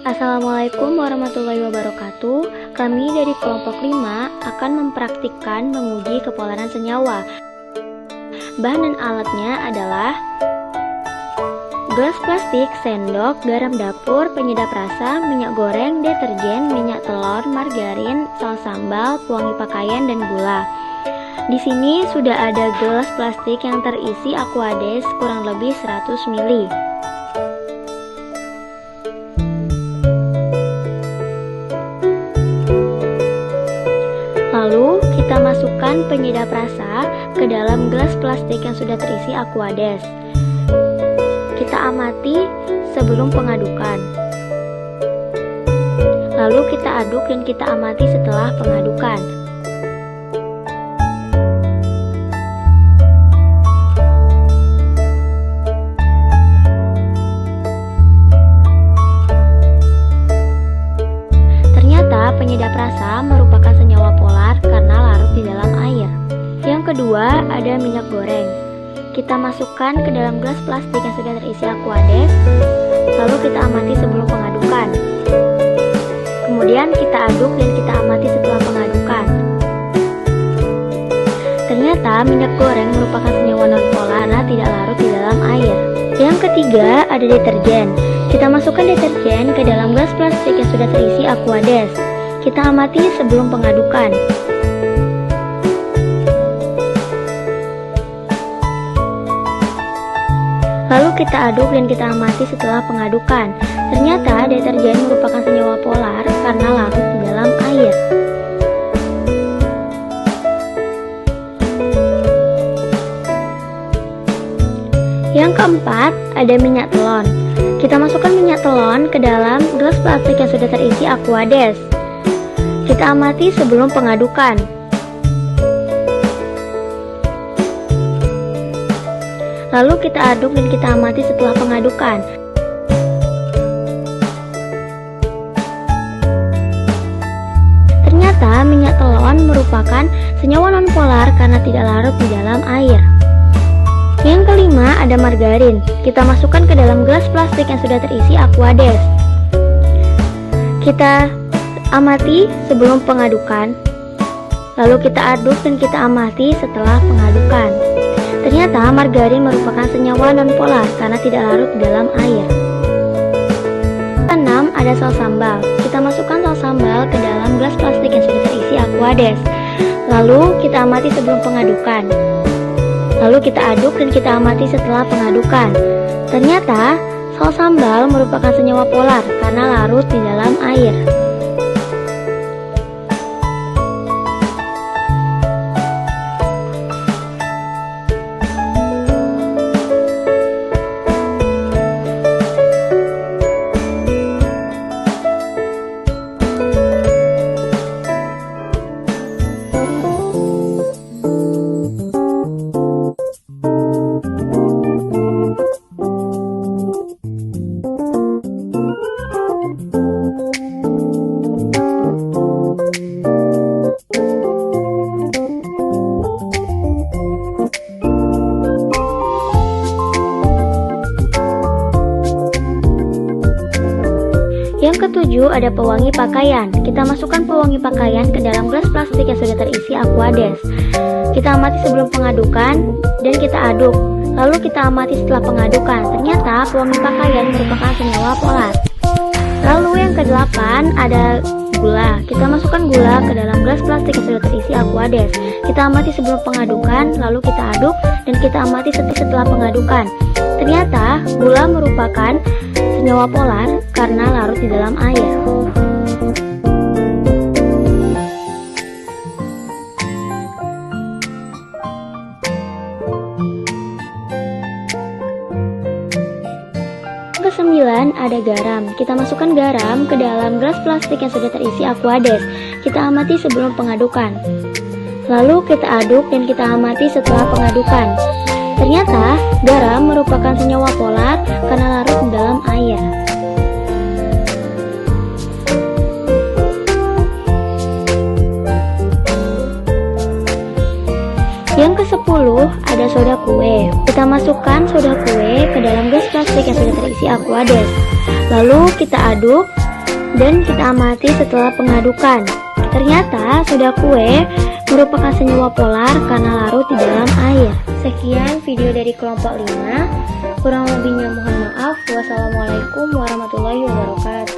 Assalamualaikum warahmatullahi wabarakatuh. Kami dari kelompok 5 akan mempraktikkan menguji kepolaran senyawa. Bahan dan alatnya adalah gelas plastik, sendok, garam dapur, penyedap rasa, minyak goreng, deterjen, minyak telur, margarin, saus sambal, pewangi pakaian, dan gula. Di sini sudah ada gelas plastik yang terisi Aquades kurang lebih 100 ml. Lalu kita masukkan penyedap rasa ke dalam gelas plastik yang sudah terisi Aquades. Kita amati sebelum pengadukan. Lalu kita aduk dan kita amati setelah pengadukan. Ternyata penyedap rasa merupakan senyawa polar karena larut di dalam air. Yang kedua ada minyak goreng. Kita masukkan ke dalam gelas plastik yang sudah terisi Aquades, lalu kita amati sebelum pengadukan. Kemudian kita aduk dan kita amati setelah pengadukan. Ternyata minyak goreng merupakan senyawa nonpolar karena tidak larut di dalam air. Yang ketiga ada deterjen. Kita masukkan deterjen ke dalam gelas plastik yang sudah terisi Aquades. Kita amati sebelum pengadukan. Lalu kita aduk dan kita amati setelah pengadukan. Ternyata deterjen merupakan senyawa polar karena larut di dalam air. Yang keempat ada minyak telon. Kita masukkan minyak telon ke dalam gelas plastik yang sudah terisi Aquades. Kita amati sebelum pengadukan. Lalu kita aduk dan kita amati setelah pengadukan. Ternyata minyak telon merupakan senyawa nonpolar karena tidak larut di dalam air. Yang kelima ada margarin. Kita masukkan ke dalam gelas plastik yang sudah terisi Aquades. Kita amati sebelum pengadukan. Lalu kita aduk dan kita amati setelah pengadukan. Ternyata margarin merupakan senyawa nonpolar karena tidak larut di dalam air. Keenam ada saus sambal. Kita masukkan saus sambal ke dalam gelas plastik yang sudah terisi Aquades. Lalu kita amati sebelum pengadukan. Lalu kita aduk dan kita amati setelah pengadukan. Ternyata saus sambal merupakan senyawa polar karena larut di dalam air. Yang ketujuh ada pewangi pakaian. Kita masukkan pewangi pakaian ke dalam gelas plastik yang sudah terisi Aquades. Kita amati sebelum pengadukan dan kita aduk. Lalu kita amati setelah pengadukan. Ternyata pewangi pakaian merupakan senyawa polar. Lalu yang kedelapan ada gula. Kita masukkan gula ke dalam gelas plastik yang sudah terisi Aquades. Kita amati sebelum pengadukan, lalu kita aduk dan kita amati setelah pengadukan. Ternyata gula merupakan senyawa polar karena larut di dalam air. Kesembilan ada garam. Kita masukkan garam ke dalam gelas plastik yang sudah terisi Aquades. Kita amati sebelum pengadukan. Lalu kita aduk dan kita amati setelah pengadukan. Ternyata garam merupakan senyawa polar karena larut di dalam air. Yang ke-10 ada soda kue. Kita masukkan soda kue ke dalam gelas plastik yang sudah terisi Aquades. Lalu kita aduk dan kita amati setelah pengadukan. Ternyata soda kue merupakan senyawa polar karena larut di dalam air. Sekian video dari kelompok 5. Kurang lebihnya mohon maaf. Wassalamualaikum warahmatullahi wabarakatuh.